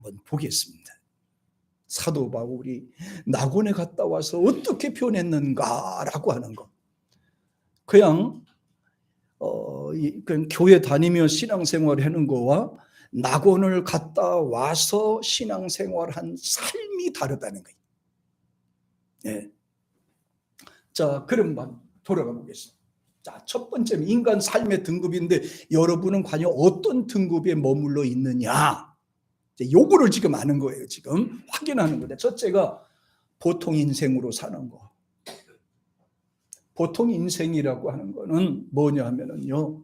한번 보겠습니다. 사도 바울이 낙원에 갔다 와서 어떻게 표현했는가라고 하는 것. 그냥 교회 다니며 신앙생활을 하는 거와 낙원을 갔다 와서 신앙생활한 삶이 다르다는 거예요. 네. 자, 그럼 돌아가 보겠습니다. 자, 첫 번째는 인간 삶의 등급인데 여러분은 과연 어떤 등급에 머물러 있느냐? 요거를 지금 아는 거예요. 지금 확인하는 건데, 첫째가 보통 인생으로 사는 거. 보통 인생이라고 하는 거는 뭐냐 하면은요,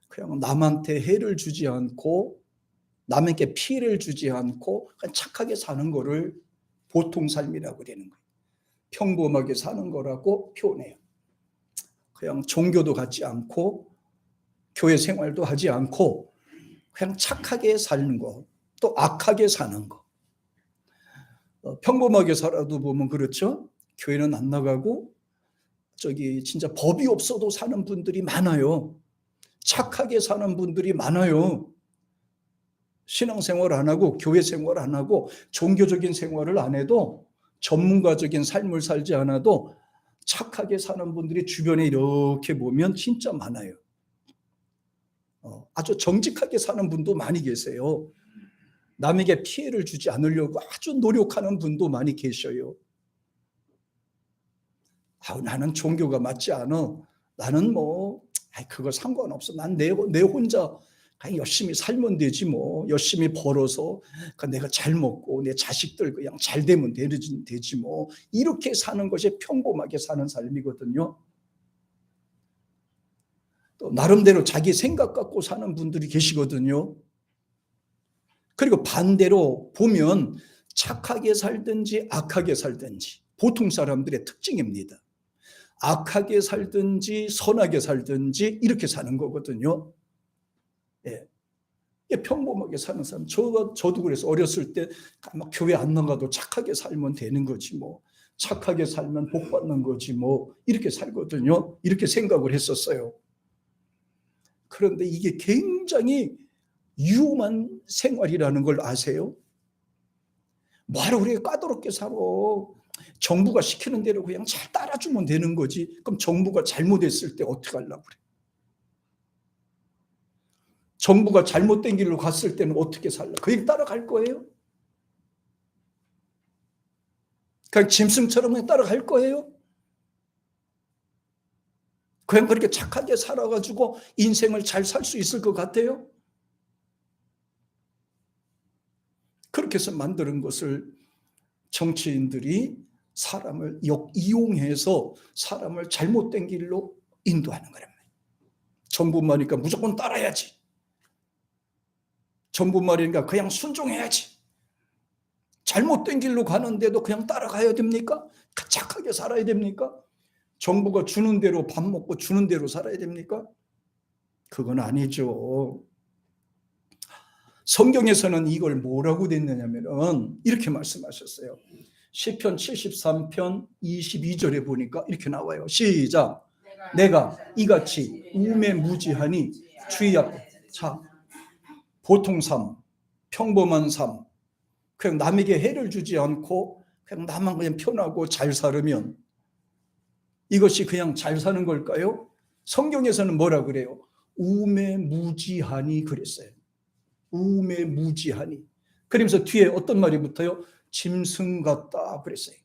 그냥 남한테 해를 주지 않고 남에게 피해를 주지 않고 그냥 착하게 사는 거를 보통 삶이라고 되는 거예요. 평범하게 사는 거라고 표현해요. 그냥 종교도 갖지 않고 교회 생활도 하지 않고 그냥 착하게 사는 거, 또 악하게 사는 거. 평범하게 살아도 보면 그렇죠. 교회는 안 나가고 진짜 법이 없어도 사는 분들이 많아요. 착하게 사는 분들이 많아요. 신앙생활 안 하고 교회 생활 안 하고 종교적인 생활을 안 해도 전문가적인 삶을 살지 않아도 착하게 사는 분들이 주변에 이렇게 보면 진짜 많아요. 아주 정직하게 사는 분도 많이 계세요. 남에게 피해를 주지 않으려고 아주 노력하는 분도 많이 계셔요. 나는 종교가 맞지 않아. 나는 그거 상관없어. 난 내 혼자 그냥 열심히 살면 되지 뭐. 열심히 벌어서 내가 잘 먹고 내 자식들 그냥 잘 되면 되지 뭐. 이렇게 사는 것이 평범하게 사는 삶이거든요. 또 나름대로 자기 생각 갖고 사는 분들이 계시거든요. 그리고 반대로 보면 착하게 살든지 악하게 살든지 보통 사람들의 특징입니다. 악하게 살든지 선하게 살든지 이렇게 사는 거거든요. 예. 평범하게 사는 사람. 저도 그래서 어렸을 때 막 교회 안 나가도 착하게 살면 되는 거지 뭐. 착하게 살면 복 받는 거지 뭐. 이렇게 살거든요. 이렇게 생각을 했었어요. 그런데 이게 굉장히 위험한 생활이라는 걸 아세요? 뭐하러 우리가 까다롭게 살아. 정부가 시키는 대로 그냥 잘 따라주면 되는 거지. 그럼 정부가 잘못했을 때 어떻게 하려고 그래? 정부가 잘못된 길로 갔을 때는 어떻게 살려? 그 길 따라갈 거예요? 그냥 짐승처럼 그냥 따라갈 거예요? 그냥 그렇게 착하게 살아가지고 인생을 잘 살 수 있을 것 같아요? 그렇게 해서 만드는 것을 정치인들이 사람을 이용해서 사람을 잘못된 길로 인도하는 거란 말이에요. 정부 말이니까 무조건 따라야지. 정부 말이니까 그냥 순종해야지. 잘못된 길로 가는데도 그냥 따라가야 됩니까? 착하게 살아야 됩니까? 정부가 주는 대로 밥 먹고 주는 대로 살아야 됩니까? 그건 아니죠. 성경에서는 이걸 뭐라고 됐느냐면 이렇게 말씀하셨어요. 시편 73편 22절에 보니까 이렇게 나와요. 시작. 내가 이같이 우매무지하니 주의 앞에. 자, 보통 삶, 평범한 삶, 그냥 남에게 해를 주지 않고 그냥 나만 그냥 편하고 잘 살으면 이것이 그냥 잘 사는 걸까요? 성경에서는 뭐라 그래요? 우매무지하니 그랬어요. 우매무지하니. 그러면서 뒤에 어떤 말이 붙어요? 짐승 같다 그랬어요.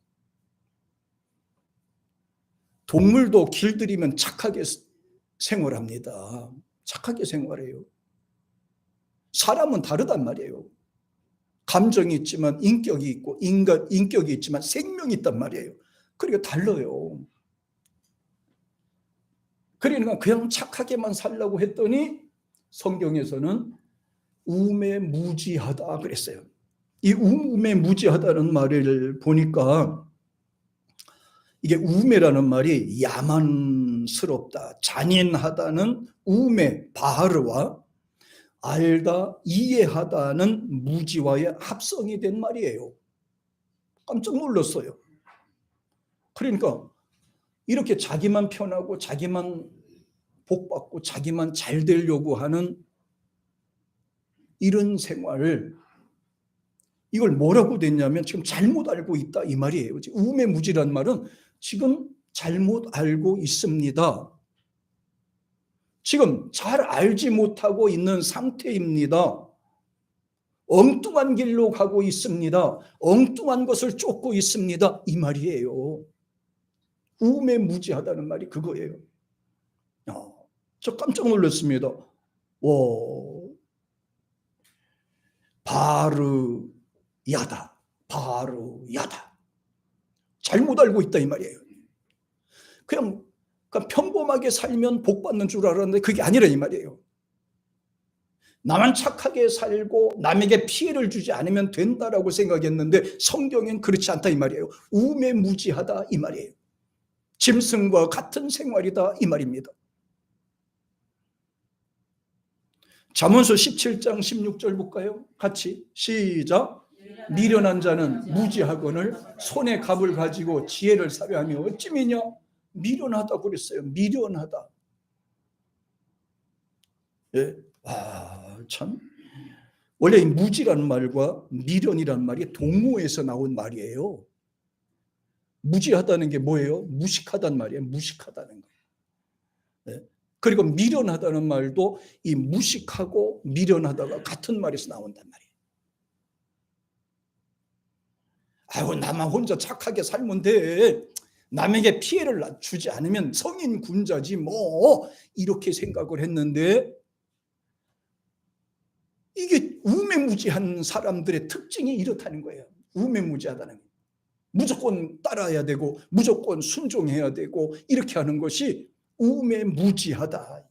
동물도 길들이면 착하게 생활합니다. 착하게 생활해요. 사람은 다르단 말이에요. 감정이 있지만 인격이 있고 인격이 있지만 생명이 있단 말이에요. 그러니까 달라요. 그러니까 그냥 착하게만 살려고 했더니 성경에서는 우매무지하다 그랬어요. 이 우매무지하다는 말을 보니까 이게 우매라는 말이 야만스럽다, 잔인하다는 우매, 바하르와 알다, 이해하다는 무지와의 합성이 된 말이에요. 깜짝 놀랐어요. 그러니까 이렇게 자기만 편하고 자기만 복받고 자기만 잘 되려고 하는 이런 생활을 이걸 뭐라고 됐냐면 지금 잘못 알고 있다 이 말이에요. 우매무지란 말은 지금 잘못 알고 있습니다. 지금 잘 알지 못하고 있는 상태입니다. 엉뚱한 길로 가고 있습니다. 엉뚱한 것을 쫓고 있습니다. 이 말이에요. 우매무지하다는 말이 그거예요. 저 깜짝 놀랐습니다. 바르야다. 바르야다. 잘못 알고 있다 이 말이에요. 그냥 평범하게 살면 복 받는 줄 알았는데 그게 아니라 이 말이에요. 나만 착하게 살고 남에게 피해를 주지 않으면 된다라고 생각했는데 성경엔 그렇지 않다 이 말이에요. 우매무지하다 이 말이에요. 짐승과 같은 생활이다 이 말입니다. 잠언서 17장 16절 볼까요? 같이 시작. 미련한 자는 무지하거늘 손에 갑을 가지고 지혜를 사려하며 어찌미냐. 미련하다고 그랬어요. 미련하다. 예. 참. 원래 이 무지라는 말과 미련이라는 말이 동호에서 나온 말이에요. 무지하다는 게 뭐예요? 무식하다는 말이에요. 무식하다는 거예요. 네. 그리고 미련하다는 말도 이 무식하고 미련하다가 같은 말에서 나온단 말이에요. 아이고 나만 혼자 착하게 살면 돼. 남에게 피해를 주지 않으면 성인 군자지 뭐 이렇게 생각을 했는데 이게 우매무지한 사람들의 특징이 이렇다는 거예요. 우매무지하다는 거예요. 무조건 따라야 되고 무조건 순종해야 되고 이렇게 하는 것이 우매무지하다.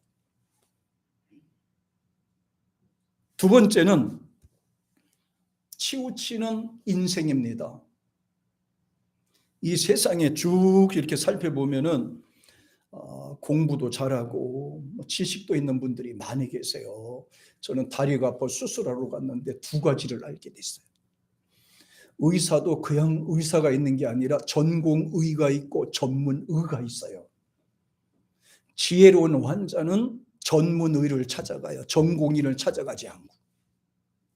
두 번째는 치우치는 인생입니다. 이 세상에 쭉 이렇게 살펴보면은 공부도 잘하고 지식도 있는 분들이 많이 계세요. 저는 다리가 아파 수술하러 갔는데 두 가지를 알게 됐어요. 의사도 그냥 의사가 있는 게 아니라 전공의가 있고 전문의가 있어요. 지혜로운 환자는 전문의를 찾아가요. 전공의를 찾아가지 않고.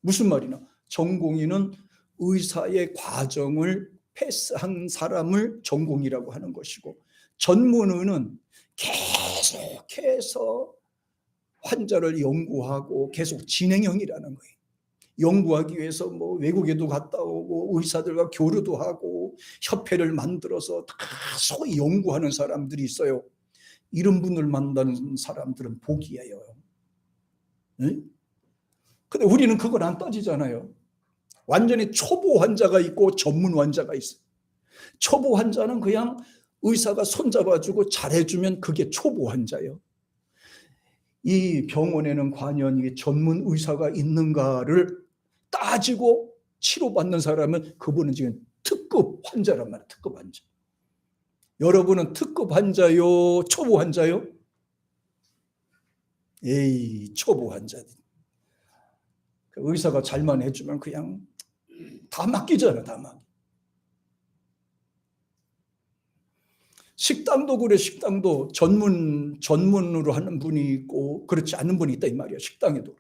무슨 말이냐? 전공의는 의사의 과정을 패스한 사람을 전공의라고 하는 것이고 전문의는 계속해서 환자를 연구하고 계속 진행형이라는 거예요. 연구하기 위해서 뭐 외국에도 갔다 오고 의사들과 교류도 하고 협회를 만들어서 계속 연구하는 사람들이 있어요. 이런 분을 만나는 사람들은 복이에요. 네? 근데 우리는 그걸 안 따지잖아요. 완전히 초보 환자가 있고 전문 환자가 있어요. 초보 환자는 그냥 의사가 손잡아주고 잘해주면 그게 초보 환자예요. 이 병원에는 과연 전문 의사가 있는가를 따지고 치료받는 사람은 그분은 지금 특급 환자란 말이에요. 특급 환자. 여러분은 특급 환자요? 초보 환자요? 에이, 초보 환자들. 의사가 잘만 해주면 그냥 다 맡기잖아요. 다 맡기. 식당도 그래. 식당도 전문으로 하는 분이 있고 그렇지 않은 분이 있다 이 말이에요. 식당에도.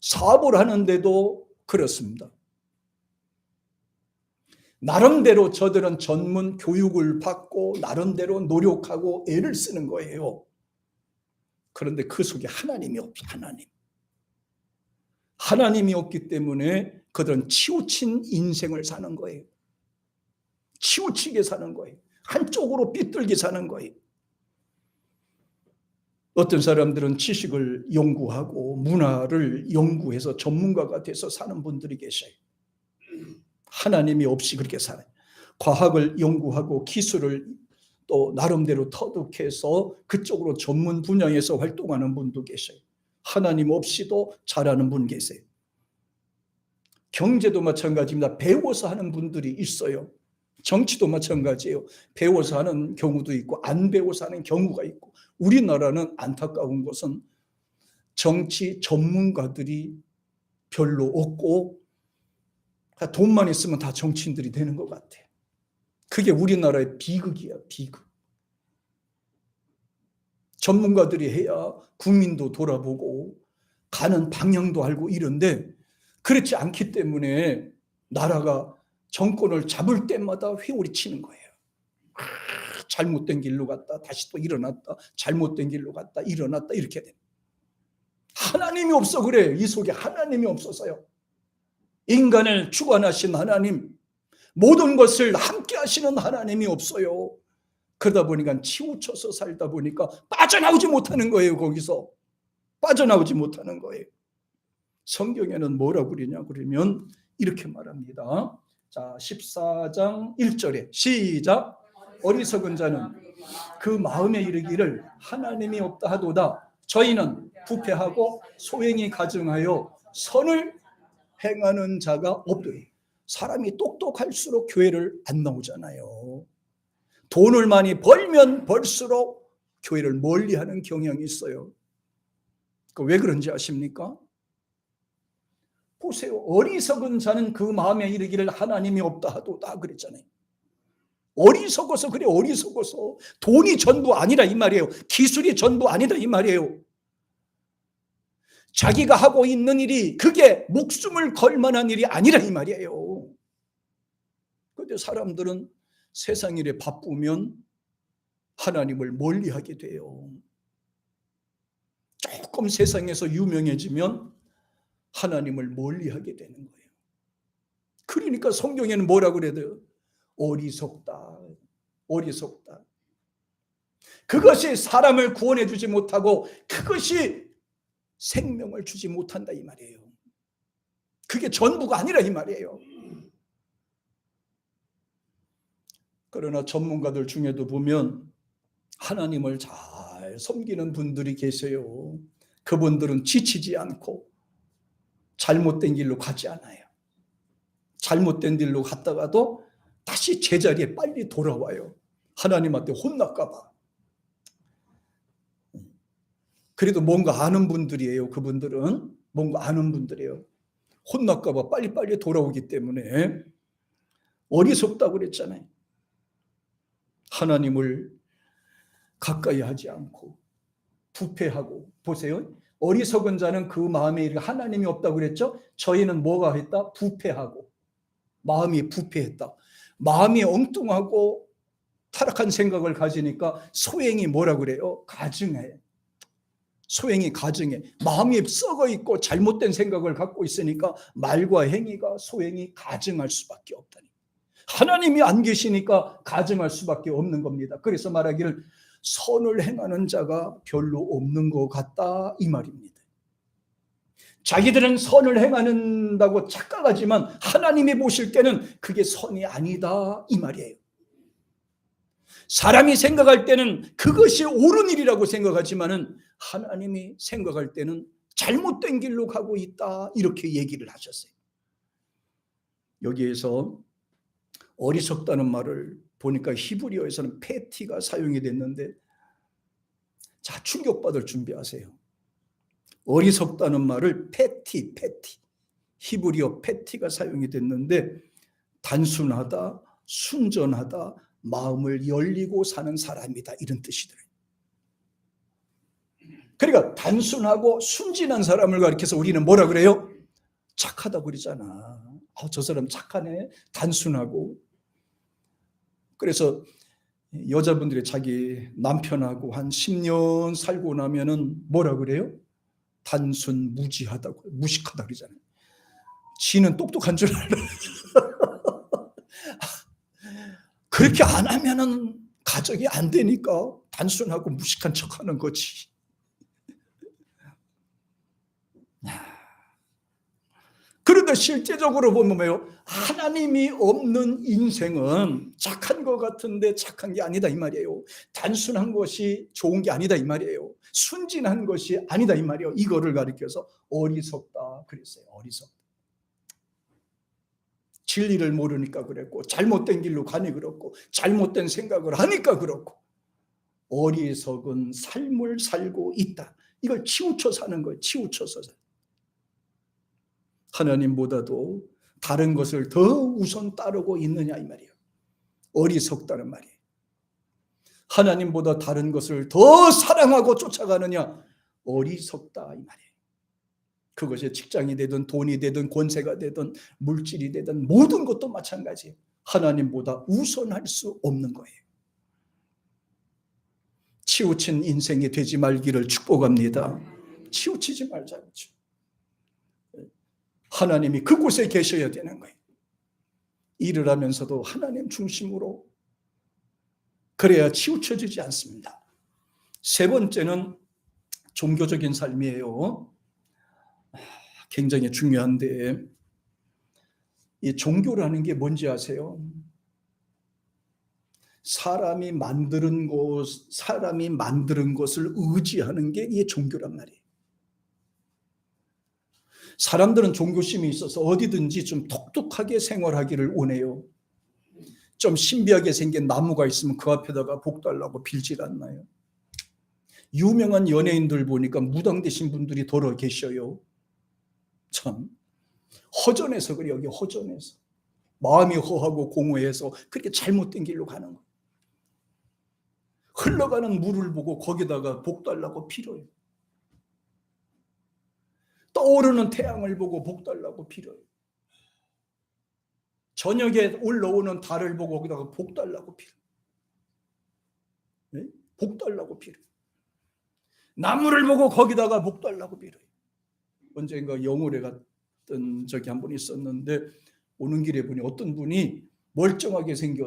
사업을 하는데도 그렇습니다. 나름대로 저들은 전문 교육을 받고 나름대로 노력하고 애를 쓰는 거예요. 그런데 그 속에 하나님이 없어. 하나님이 없기 때문에 그들은 치우친 인생을 사는 거예요. 치우치게 사는 거예요. 한쪽으로 삐뚤게 사는 거예요. 어떤 사람들은 지식을 연구하고 문화를 연구해서 전문가가 돼서 사는 분들이 계셔요. 하나님이 없이 그렇게 살아요. 과학을 연구하고 기술을 또 나름대로 터득해서 그쪽으로 전문 분야에서 활동하는 분도 계셔요. 하나님 없이도 잘하는 분 계세요. 경제도 마찬가지입니다. 배워서 하는 분들이 있어요. 정치도 마찬가지예요. 배워서 하는 경우도 있고 안 배워서 하는 경우가 있고 우리나라는 안타까운 것은 정치 전문가들이 별로 없고 돈만 있으면 다 정치인들이 되는 것 같아요. 그게 우리나라의 비극이야. 비극. 전문가들이 해야 국민도 돌아보고 가는 방향도 알고 이런데 그렇지 않기 때문에 나라가 정권을 잡을 때마다 회오리치는 거예요. 잘못된 길로 갔다 다시 또 일어났다, 잘못된 길로 갔다 일어났다, 이렇게 돼. 하나님이 없어 그래요. 이 속에 하나님이 없어서요. 인간을 주관하신 하나님, 모든 것을 함께 하시는 하나님이 없어요. 그러다 보니까 치우쳐서 살다 보니까 빠져나오지 못하는 거예요. 거기서 빠져나오지 못하는 거예요. 성경에는 뭐라고 그러냐 그러면 이렇게 말합니다. 자, 14장 1절에 시작. 어리석은 자는 그 마음에 이르기를 하나님이 없다 하도다. 저희는 부패하고 소행이 가증하여 선을 행하는 자가 없더니. 사람이 똑똑할수록 교회를 안 나오잖아요. 돈을 많이 벌면 벌수록 교회를 멀리하는 경향이 있어요. 왜 그런지 아십니까? 보세요. 어리석은 자는 그 마음에 이르기를 하나님이 없다 하도다 그랬잖아요. 어리석어서 그래. 어리석어서. 돈이 전부 아니라 이 말이에요. 기술이 전부 아니다 이 말이에요. 자기가 하고 있는 일이 그게 목숨을 걸 만한 일이 아니라 이 말이에요. 그런데 사람들은 세상 일에 바쁘면 하나님을 멀리하게 돼요. 조금 세상에서 유명해지면 하나님을 멀리하게 되는 거예요. 그러니까 성경에는 뭐라고 그래야 돼요? 어리석다. 어리석다. 그것이 사람을 구원해 주지 못하고 그것이 생명을 주지 못한다 이 말이에요. 그게 전부가 아니라 이 말이에요. 그러나 전문가들 중에도 보면 하나님을 잘 섬기는 분들이 계세요. 그분들은 지치지 않고 잘못된 길로 가지 않아요. 잘못된 길로 갔다가도 다시 제자리에 빨리 돌아와요. 하나님한테 혼날까 봐. 그래도 뭔가 아는 분들이에요. 그분들은 뭔가 아는 분들이에요. 혼날까 봐 빨리빨리 돌아오기 때문에. 어리석다고 그랬잖아요. 하나님을 가까이 하지 않고 부패하고. 보세요. 어리석은 자는 그 마음에 이르기를 하나님이 없다고 그랬죠. 저희는 뭐가 했다? 부패하고. 마음이 부패했다. 마음이 엉뚱하고 타락한 생각을 가지니까 소행이 뭐라 그래요? 가증해. 소행이 가증해. 마음이 썩어 있고 잘못된 생각을 갖고 있으니까 말과 행위가 소행이 가증할 수밖에 없다니. 하나님이 안 계시니까 가증할 수밖에 없는 겁니다. 그래서 말하기를 선을 행하는 자가 별로 없는 것 같다 이 말입니다. 자기들은 선을 행한다고 착각하지만 하나님이 보실 때는 그게 선이 아니다 이 말이에요. 사람이 생각할 때는 그것이 옳은 일이라고 생각하지만은 하나님이 생각할 때는 잘못된 길로 가고 있다 이렇게 얘기를 하셨어요. 여기에서 어리석다는 말을 보니까 히브리어에서는 패티가 사용이 됐는데, 자, 충격받을 준비하세요. 어리석다는 말을 패티, 히브리어 패티가 사용이 됐는데 단순하다, 순전하다, 마음을 열리고 사는 사람이다 이런 뜻이더래요. 그러니까 단순하고 순진한 사람을 가리켜서 우리는 뭐라 그래요? 착하다고 그러잖아. 저 사람 착하네. 단순하고. 그래서 여자분들이 자기 남편하고 한 10년 살고 나면은 뭐라 그래요? 단순 무지하다고, 무식하다 그러잖아요. 지는 똑똑한 줄 알아. 그렇게 안 하면은 가정이 안 되니까 단순하고 무식한 척하는 거지. 그런데 실제적으로 보면 뭐예요? 하나님이 없는 인생은 착한 것 같은데 착한 게 아니다 이 말이에요. 단순한 것이 좋은 게 아니다 이 말이에요. 순진한 것이 아니다 이 말이에요. 이거를 가리켜서 어리석다 그랬어요. 어리석다. 진리를 모르니까 그랬고, 잘못된 길로 가니 그렇고, 잘못된 생각을 하니까 그렇고, 어리석은 삶을 살고 있다. 이걸 치우쳐 사는 거예요. 치우쳐서. 하나님보다도 다른 것을 더 우선 따르고 있느냐 이 말이에요. 어리석다는 말이에요. 하나님보다 다른 것을 더 사랑하고 쫓아가느냐, 어리석다 이 말이에요. 그것이 직장이 되든 돈이 되든 권세가 되든 물질이 되든 모든 것도 마찬가지예요. 하나님보다 우선할 수 없는 거예요. 치우친 인생이 되지 말기를 축복합니다. 치우치지 말자고. 하나님이 그곳에 계셔야 되는 거예요. 일을 하면서도 하나님 중심으로, 그래야 치우쳐지지 않습니다. 세 번째는 종교적인 삶이에요. 굉장히 중요한데, 이 종교라는 게 뭔지 아세요? 사람이 만드는 것을 의지하는 게 이게 종교란 말이에요. 사람들은 종교심이 있어서 어디든지 좀 독특하게 생활하기를 원해요. 좀 신비하게 생긴 나무가 있으면 그 앞에다가 복 달라고 빌질 않나요? 유명한 연예인들 보니까 무당 되신 분들이 더러 계셔요. 참 허전해서 그래요. 여기 허전해서 마음이 허하고 공허해서 그렇게 잘못된 길로 가는 거예요. 흘러가는 물을 보고 거기다가 복 달라고 빌어요. 떠오르는 태양을 보고 복 달라고 빌어요. 저녁에 올라오는 달을 보고 거기다가 복 달라고 빌어요. 네? 복 달라고 빌어요. 나무를 보고 거기다가 복 달라고 빌어요. 언젠가 영월에 갔던 적이 한 번 있었는데, 오는 길에 보니 어떤 분이 멀쩡하게 생긴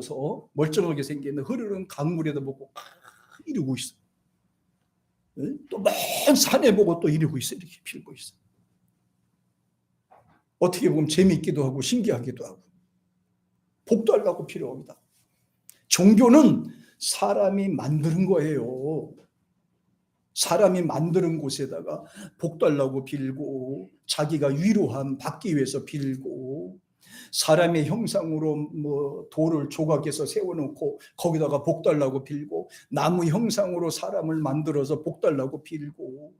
흐르는 강물에다 보고 이러고 있어요. 또 먼 산에 보고 또 이러고 있어요. 이렇게 빌고 있어요. 어떻게 보면 재미있기도 하고 신기하기도 하고, 복 달라고 필요합니다. 종교는 사람이 만드는 거예요. 사람이 만드는 곳에다가 복 달라고 빌고, 자기가 위로함 받기 위해서 빌고, 사람의 형상으로 돌을 조각해서 세워놓고 거기다가 복 달라고 빌고, 나무 형상으로 사람을 만들어서 복 달라고 빌고,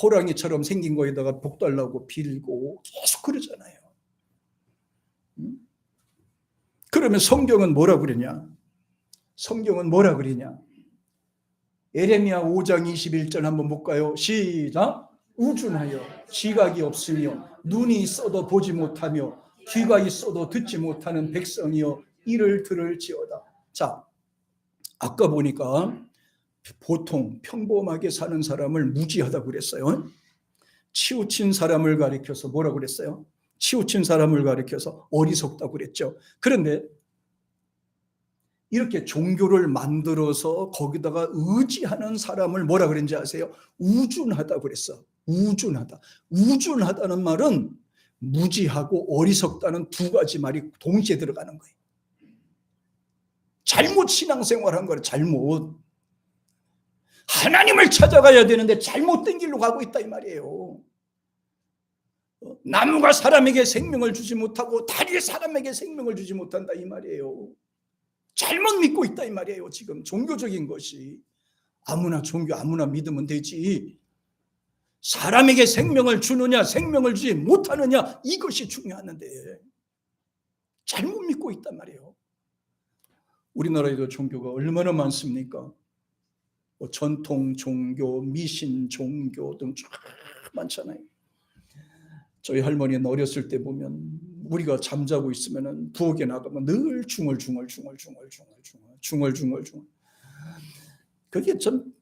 호랑이처럼 생긴 거에다가 복 달라고 빌고, 계속 그러잖아요. 그러면 성경은 뭐라 그러냐? 성경은 뭐라 그러냐? 예레미야 5장 21절 한번 볼까요? 시작. 우준하여 지각이 없으며 눈이 있어도 보지 못하며 귀가 있어도 듣지 못하는 백성이여 이를 들을지어다. 자, 아까 보니까 보통 평범하게 사는 사람을 무지하다고 그랬어요. 치우친 사람을 가리켜서 뭐라고 그랬어요? 치우친 사람을 가리켜서 어리석다고 그랬죠. 그런데 이렇게 종교를 만들어서 거기다가 의지하는 사람을 뭐라 그랬는지 아세요? 우준하다고 그랬어. 우준하다. 우준하다는 말은 무지하고 어리석다는 두 가지 말이 동시에 들어가는 거예요. 잘못 신앙생활한 거예요. 잘못. 하나님을 찾아가야 되는데 잘못된 길로 가고 있다 이 말이에요. 나무가 사람에게 생명을 주지 못하고 달이 사람에게 생명을 주지 못한다 이 말이에요. 잘못 믿고 있다 이 말이에요. 지금 종교적인 것이. 아무나 종교 아무나 믿으면 되지, 사람에게 생명을 주느냐 생명을 주지 못하느냐 이것이 중요한데 잘못 믿고 있단 말이에요. 우리나라에도 종교가 얼마나 많습니까? 전통 종교, 미신 종교 등 쫙 많잖아요. 저희 할머니는 어렸을 때 보면 우리가 잠자고 있으면 부엌에 나가면 늘 중얼중얼. 그게 전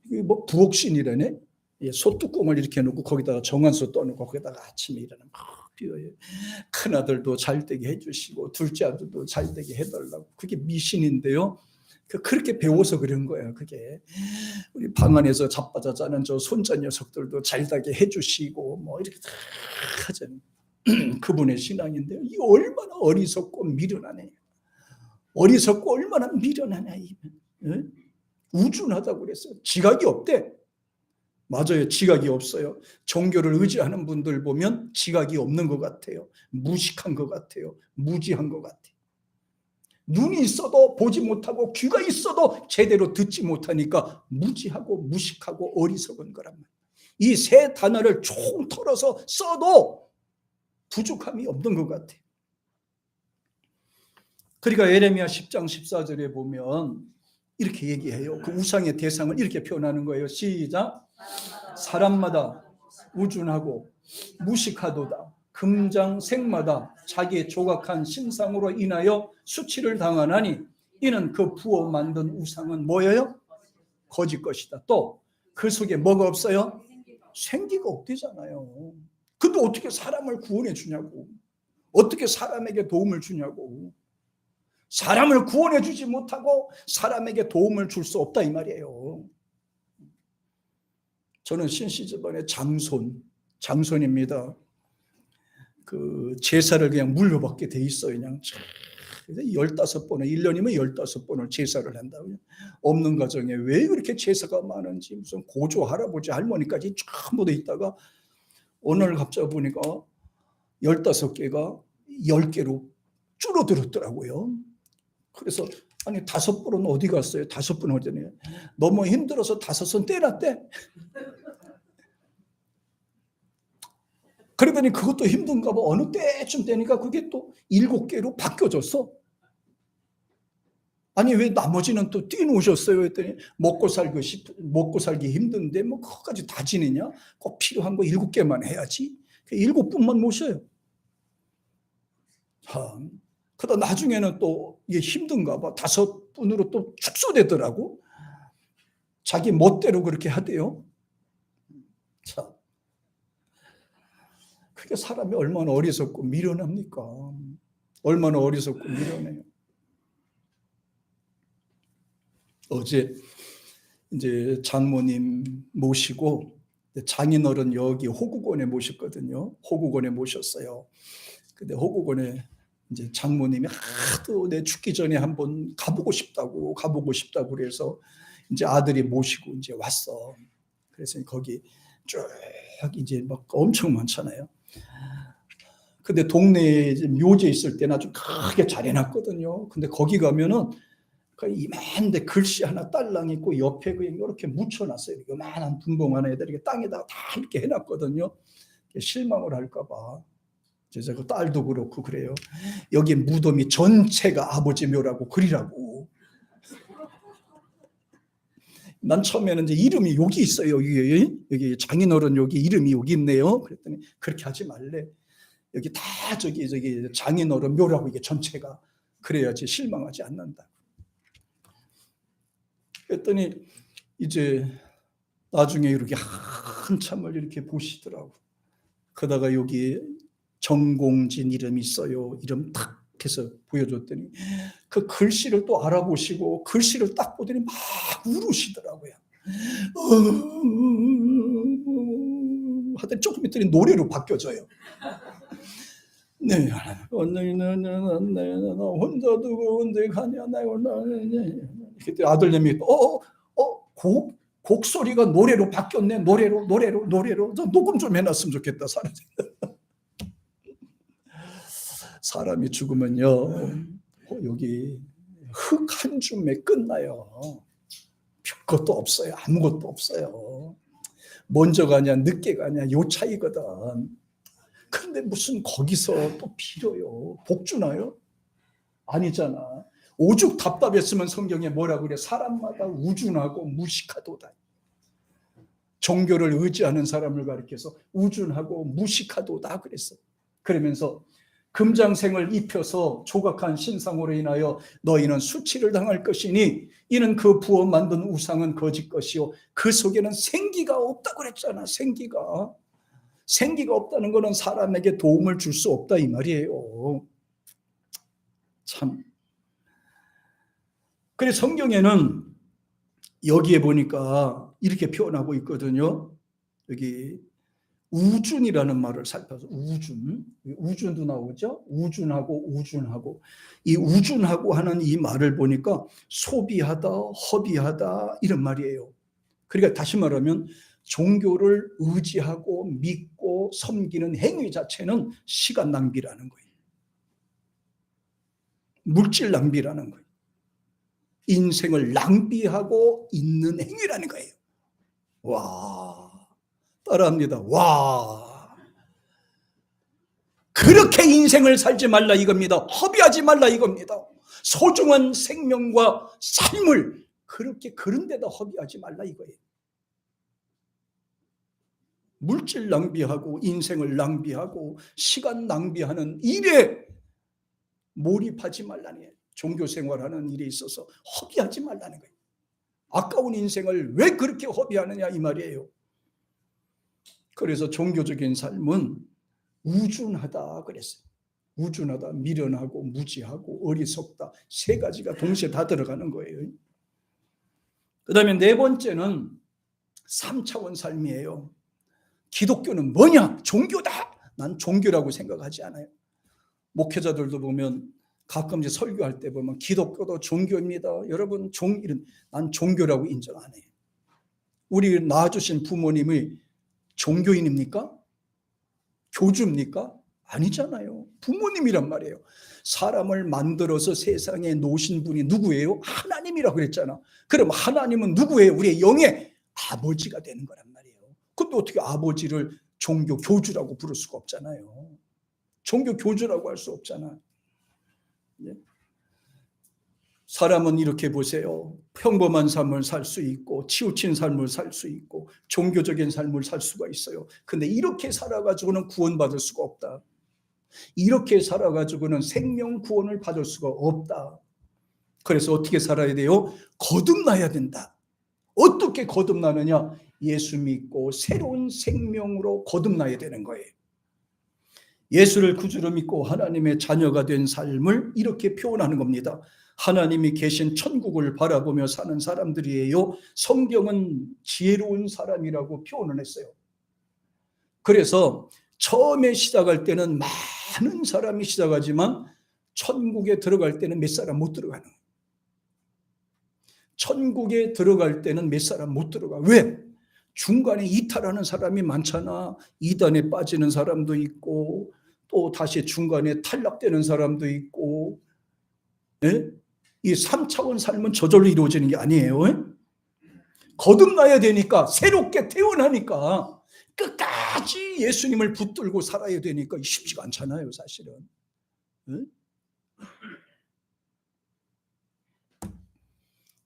부엌신이라네. 소뚜껑을 이렇게 해놓고 거기다가 정한수 떠놓고 거기다가 아침에 일어나면 비어요. 큰아들도 잘되게 해주시고 둘째 아들도 잘되게 해달라고. 그게 미신인데요. 그렇게 배워서 그런 거예요. 그게 우리 방 안에서 자빠져 자는 저 손자 녀석들도 잘되게 해주시고 뭐 이렇게 다 하잖아요. 그분의 신앙인데요. 이 얼마나 어리석고 미련하네. 어리석고 얼마나 미련하냐. 우준하다고 그랬어요. 지각이 없대. 맞아요. 지각이 없어요. 종교를 의지하는 분들 보면 지각이 없는 것 같아요. 무식한 것 같아요. 무지한 것 같아요. 눈이 있어도 보지 못하고 귀가 있어도 제대로 듣지 못하니까 무지하고 무식하고 어리석은 거란 말이에요. 이 세 단어를 총 털어서 써도 부족함이 없는 것 같아요. 그러니까 예레미야 10장 14절에 보면 이렇게 얘기해요. 그 우상의 대상을 이렇게 표현하는 거예요. 시작. 사람마다 우준하고 무식하도다. 금장색마다 자기의 조각한 신상으로 인하여 수치를 당하나니 이는 그 부어 만든 우상은 뭐예요? 거짓 것이다. 또 그 속에 뭐가 없어요? 생기가 없대잖아요. 근데 어떻게 사람을 구원해 주냐고. 어떻게 사람에게 도움을 주냐고. 사람을 구원해 주지 못하고 사람에게 도움을 줄 수 없다 이 말이에요. 저는 신시집안의 장손입니다. 그 제사를 그냥 물려받게 돼 있어요. 그냥 15번을 1년이면 15번을 제사를 한다고요. 없는 가정에 왜 그렇게 제사가 많은지 무슨 고조 할아버지 할머니까지 전부 돼 있다가 오늘 갑자기 보니까 15개가 10개로 줄어들었더라고요. 그래서 아니 5번은 어디 갔어요? 5번 어디냐? 너무 힘들어서 5은 떼놨대. 그러더니 그것도 힘든가 봐. 어느 때쯤 되니까 그게 또 7개로 바뀌어졌어. 아니 왜 나머지는 또 띄놓으셨어요? 했더니 먹고 살기 힘든데 뭐 그것까지 다 지내냐? 꼭 필요한 거 7개만 해야지. 7분만 모셔요. 그러다 나중에는 또 이게 힘든가 봐. 5분으로 또 축소되더라고. 자기 멋대로 그렇게 하대요. 자, 그게 사람이 얼마나 어리석고 미련합니까? 얼마나 어리석고 미련해요. 어제 이제 장모님 모시고 장인어른 여기 호국원에 모셨거든요. 호국원에 모셨어요. 근데 호국원에 이제 장모님이 하도 내 죽기 전에 한번 가보고 싶다고 그래서 이제 아들이 모시고 이제 왔어. 그래서 거기 쭉 이제 막 엄청 많잖아요. 근데 동네에 묘제 있을 때는 아주 크게 잘 해놨거든요. 근데 거기 가면은 이만한데 글씨 하나 딸랑 있고 옆에 그냥 이렇게 묻혀놨어요. 이만한 분봉 하나에다 이렇게 땅에다가 다 이렇게 해놨거든요. 실망을 할까봐. 제가 딸도 그렇고 그래요. 여기 무덤이 전체가 아버지 묘라고 그리라고. 난 처음에는 이제 이름이 여기 있어요. 여기 장인어른 여기 이름이 여기 있네요. 그랬더니 그렇게 하지 말래. 여기 다 저기 장인어른 묘라고 이게 전체가 그래야지 실망하지 않는다. 그랬더니 이제 나중에 이렇게 한참을 이렇게 보시더라고. 그러다가 여기 정공진 이름 있어요. 이름 탁 해서 보여줬더니 그 글씨를 또 알아보시고 글씨를 딱 보더니 막 울으시더라고요. 하더니 조금 있더니 노래로 바뀌어져요. 네, 혼자 두고 언제 가냐, 그때 아들내미 곡 소리가 노래로 바뀌었네. 노래로 녹음 좀 해놨으면 좋겠다. 사람이 죽으면요 여기 흙 한 줌에 끝나요. 별것도 없어요. 아무것도 없어요. 먼저 가냐 늦게 가냐 요 차이거든. 근데 무슨 거기서 또 빌어요. 복 주나요? 아니잖아. 오죽 답답했으면 성경에 뭐라고 그래? 사람마다 우준하고 무식하도다. 종교를 의지하는 사람을 가리켜서 우준하고 무식하도다 그랬어. 그러면서 금장생을 입혀서 조각한 신상으로 인하여 너희는 수치를 당할 것이니 이는 그 부어 만든 우상은 거짓 것이요 그 속에는 생기가 없다고 그랬잖아. 생기가 없다는 것은 사람에게 도움을 줄 수 없다 이 말이에요. 참. 그래서 성경에는 여기에 보니까 이렇게 표현하고 있거든요. 여기 우준이라는 말을 살펴서 우준도 나오죠. 우준하고 이 우준하고 하는 이 말을 보니까 소비하다, 허비하다 이런 말이에요. 그러니까 다시 말하면 종교를 의지하고 믿고 섬기는 행위 자체는 시간 낭비라는 거예요. 물질 낭비라는 거예요. 인생을 낭비하고 있는 행위라는 거예요. 와, 따라합니다. 와, 그렇게 인생을 살지 말라 이겁니다. 허비하지 말라 이겁니다. 소중한 생명과 삶을 그렇게 그런 데다 허비하지 말라 이거예요. 물질 낭비하고 인생을 낭비하고 시간 낭비하는 일에 몰입하지 말라는 거예요. 종교 생활하는 일에 있어서 허비하지 말라는 거예요. 아까운 인생을 왜 그렇게 허비하느냐 이 말이에요. 그래서 종교적인 삶은 우준하다 그랬어요. 우준하다, 미련하고 무지하고 어리석다, 세 가지가 동시에 다 들어가는 거예요. 그 다음에 네 번째는 3차원 삶이에요. 기독교는 뭐냐? 종교다. 난 종교라고 생각하지 않아요. 목회자들도 보면 가끔 이제 설교할 때 보면 기독교도 종교입니다. 여러분 난 종교라고 인정 안 해요. 우리 낳아주신 부모님이 종교인입니까? 교주입니까? 아니잖아요. 부모님이란 말이에요. 사람을 만들어서 세상에 놓으신 분이 누구예요? 하나님이라고 그랬잖아. 그럼 하나님은 누구예요? 우리의 영의 아버지가 되는 거란 말이에요. 근데 어떻게 아버지를 종교 교주라고 부를 수가 없잖아요. 종교 교주라고 할 수 없잖아. 사람은 이렇게 보세요. 평범한 삶을 살 수 있고 치우친 삶을 살 수 있고 종교적인 삶을 살 수가 있어요. 근데 이렇게 살아가지고는 구원받을 수가 없다. 이렇게 살아가지고는 생명 구원을 받을 수가 없다. 그래서 어떻게 살아야 돼요? 거듭나야 된다. 어떻게 거듭나느냐? 예수 믿고 새로운 생명으로 거듭나야 되는 거예요. 예수를 구주로 믿고 하나님의 자녀가 된 삶을 이렇게 표현하는 겁니다. 하나님이 계신 천국을 바라보며 사는 사람들이에요. 성경은 지혜로운 사람이라고 표현을 했어요. 그래서 처음에 시작할 때는 많은 사람이 시작하지만 천국에 들어갈 때는 몇 사람 못 들어가는 거예요. 천국에 들어갈 때는 몇 사람 못 들어가. 왜? 중간에 이탈하는 사람이 많잖아. 이단에 빠지는 사람도 있고 또 다시 중간에 탈락되는 사람도 있고. 네? 이 3차원 삶은 저절로 이루어지는 게 아니에요. 거듭나야 되니까, 새롭게 태어나니까 끝까지 예수님을 붙들고 살아야 되니까 쉽지가 않잖아요, 사실은.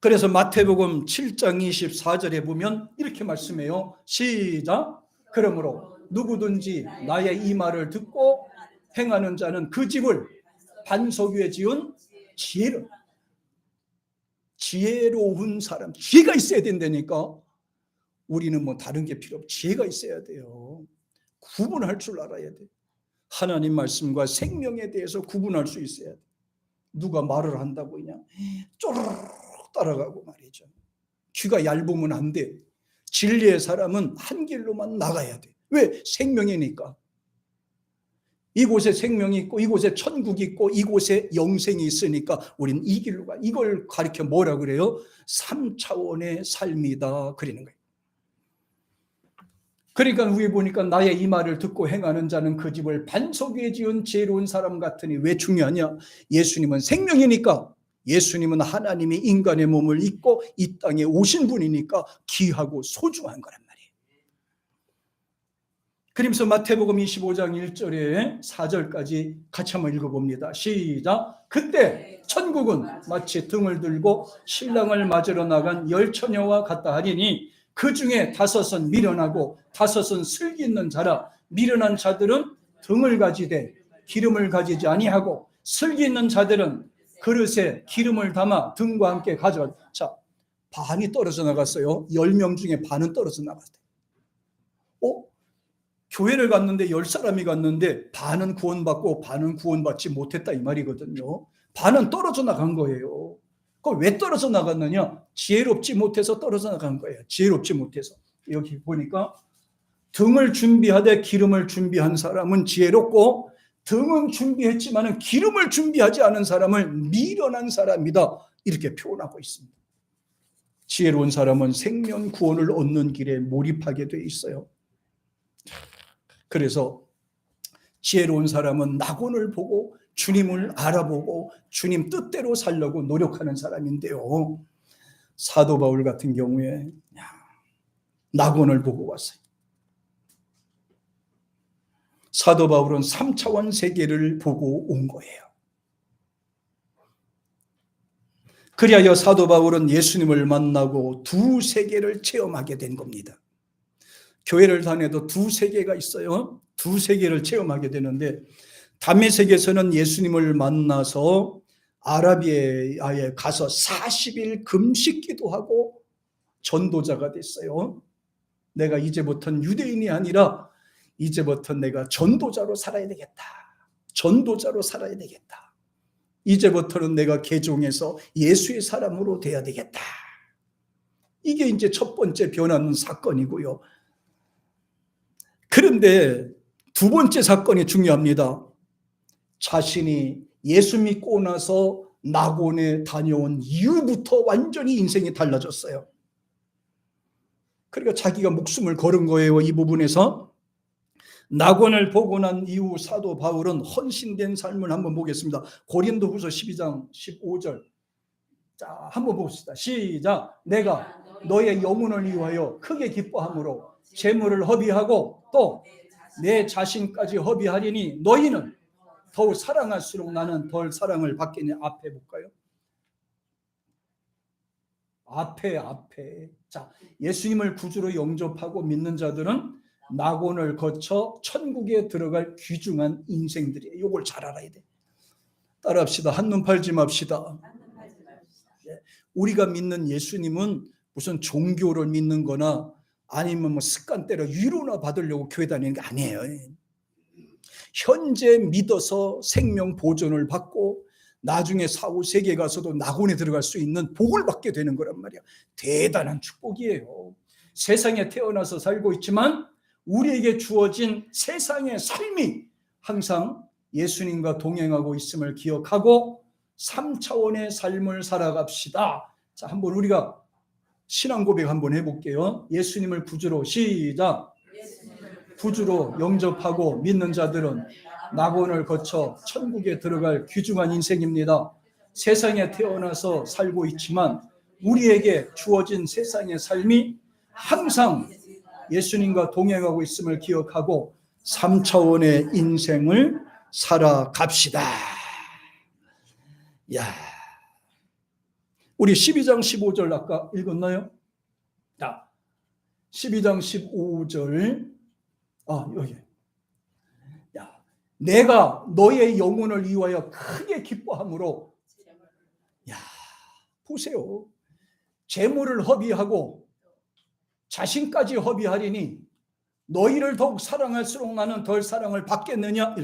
그래서 마태복음 7장 24절에 보면 이렇게 말씀해요. 시작. 그러므로 누구든지 나의 이 말을 듣고 행하는 자는 그 집을 반석 위에 지은 지혜로운 사람, 지혜가 있어야 된다니까. 우리는 뭐 다른 게 필요 없고 지혜가 있어야 돼요. 구분할 줄 알아야 돼. 하나님 말씀과 생명에 대해서 구분할 수 있어야 돼. 누가 말을 한다고 그냥 쪼르륵 따라가고 말이죠. 귀가 얇으면 안 돼. 진리의 사람은 한 길로만 나가야 돼. 왜? 생명이니까. 이곳에 생명이 있고 이곳에 천국이 있고 이곳에 영생이 있으니까 우리는 이 길로 가. 이걸 가리켜 뭐라 그래요? 3차원의 삶이다 그러는 거예요. 그러니까 위에 보니까 나의 이 말을 듣고 행하는 자는 그 집을 반석 위에 지은 지혜로운 사람 같으니 왜 중요하냐? 예수님은 생명이니까, 예수님은 하나님이 인간의 몸을 입고 이 땅에 오신 분이니까 귀하고 소중한 거란 말이에요. 그러면서 마태복음 25장 1절에 4절까지 같이 한번 읽어봅니다. 시작. 그때 천국은 마치 등을 들고 신랑을 맞으러 나간 열 처녀와 같다 하리니 그 중에 5은 미련하고 5은 슬기 있는 자라. 미련한 자들은 등을 가지되 기름을 가지지 아니하고 슬기 있는 자들은 그릇에 기름을 담아 등과 함께 가져가. 자, 반이 떨어져 나갔어요. 10명 중에 반은 떨어져 나갔대요. 교회를 갔는데 10사람이 갔는데 반은 구원받고 반은 구원받지 못했다 이 말이거든요. 반은 떨어져 나간 거예요. 그걸 왜 떨어져 나갔느냐? 지혜롭지 못해서 떨어져 나간 거예요. 지혜롭지 못해서. 여기 보니까 등을 준비하되 기름을 준비한 사람은 지혜롭고 등은 준비했지만 기름을 준비하지 않은 사람은 미련한 사람이다. 이렇게 표현하고 있습니다. 지혜로운 사람은 생명 구원을 얻는 길에 몰입하게 돼 있어요. 그래서 지혜로운 사람은 낙원을 보고 주님을 알아보고 주님 뜻대로 살려고 노력하는 사람인데요. 사도 바울 같은 경우에 낙원을 보고 왔어요. 사도 바울은 3차원 세계를 보고 온 거예요. 그리하여 사도 바울은 예수님을 만나고 두 세계를 체험하게 된 겁니다. 교회를 다녀도 두 세계가 있어요. 두 세계를 체험하게 되는데, 다메섹에서는 예수님을 만나서 아라비아에 가서 40일 금식 기도하고 전도자가 됐어요. 내가 이제부터는 유대인이 아니라 이제부터 내가 전도자로 살아야 되겠다. 전도자로 살아야 되겠다. 이제부터는 내가 개종해서 예수의 사람으로 돼야 되겠다. 이게 이제 첫 번째 변하는 사건이고요. 그런데 두 번째 사건이 중요합니다. 자신이 예수 믿고 나서 낙원에 다녀온 이후부터 완전히 인생이 달라졌어요. 그러니까 자기가 목숨을 걸은 거예요. 이 부분에서 낙원을 보고 난 이후 사도 바울은 헌신된 삶을 한번 보겠습니다. 고린도후서 12장 15절. 자, 한번 봅시다. 시작. 내가 너의 영혼을 위하여 크게 기뻐함으로 재물을 허비하고 또 내 자신까지 허비하리니 너희는 더욱 사랑할수록 나는 덜 사랑을 받겠냐. 앞에 볼까요? 앞에. 자, 예수님을 구주로 영접하고 믿는 자들은 낙원을 거쳐 천국에 들어갈 귀중한 인생들이에요. 이걸 잘 알아야 돼. 따라합시다. 한눈 팔지 맙시다. 우리가 믿는 예수님은 무슨 종교를 믿는 거나 아니면 뭐 습관대로 위로나 받으려고 교회 다니는 게 아니에요. 현재 믿어서 생명 보존을 받고 나중에 사후 세계에 가서도 낙원에 들어갈 수 있는 복을 받게 되는 거란 말이야. 대단한 축복이에요. 세상에 태어나서 살고 있지만 우리에게 주어진 세상의 삶이 항상 예수님과 동행하고 있음을 기억하고 3차원의 삶을 살아갑시다. 자, 한번 우리가 신앙 고백 한번 해볼게요. 예수님을 구주로 시작. 구주로 영접하고 믿는 자들은 낙원을 거쳐 천국에 들어갈 귀중한 인생입니다. 세상에 태어나서 살고 있지만 우리에게 주어진 세상의 삶이 항상 예수님과 동행하고 있음을 기억하고 3차원의 인생을 살아갑시다. 야, 우리 12장 15절 아까 읽었나요? 자, 12장 15절. 여기. 야, 내가 너의 영혼을 위하여 크게 기뻐함으로. 야, 보세요. 재물을 허비하고 자신까지 허비하리니 너희를 더욱 사랑할수록 나는 덜 사랑을 받겠느냐.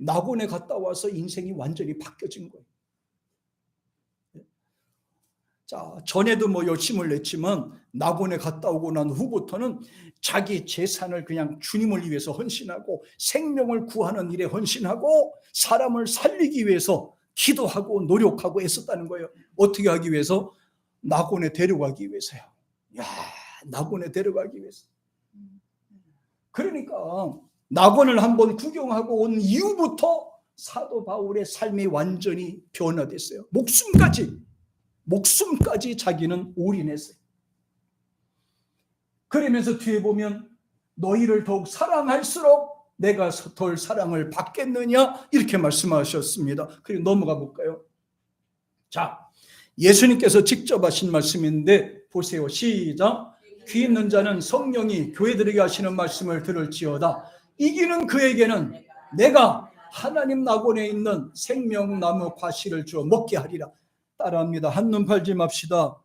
낙원에 갔다 와서 인생이 완전히 바뀌어진 거예요. 자, 전에도 뭐 열심을 냈지만 낙원에 갔다 오고 난 후부터는 자기 재산을 그냥 주님을 위해서 헌신하고 생명을 구하는 일에 헌신하고 사람을 살리기 위해서 기도하고 노력하고 애썼다는 거예요. 어떻게 하기 위해서? 낙원에 데려가기 위해서요. 야, 낙원에 데려가기 위해서. 그러니까 낙원을 한번 구경하고 온 이후부터 사도 바울의 삶이 완전히 변화됐어요. 목숨까지 자기는 올인했어요. 그러면서 뒤에 보면 너희를 더욱 사랑할수록 내가 덜 사랑을 받겠느냐 이렇게 말씀하셨습니다. 그리고 넘어가 볼까요? 자, 예수님께서 직접 하신 말씀인데 보세요. 시작. 귀 있는 자는 성령이 교회들에게 하시는 말씀을 들을지어다. 이기는 그에게는 내가 하나님 낙원에 있는 생명나무 과실을 주어 먹게 하리라. 따라합니다. 한눈 팔지 맙시다.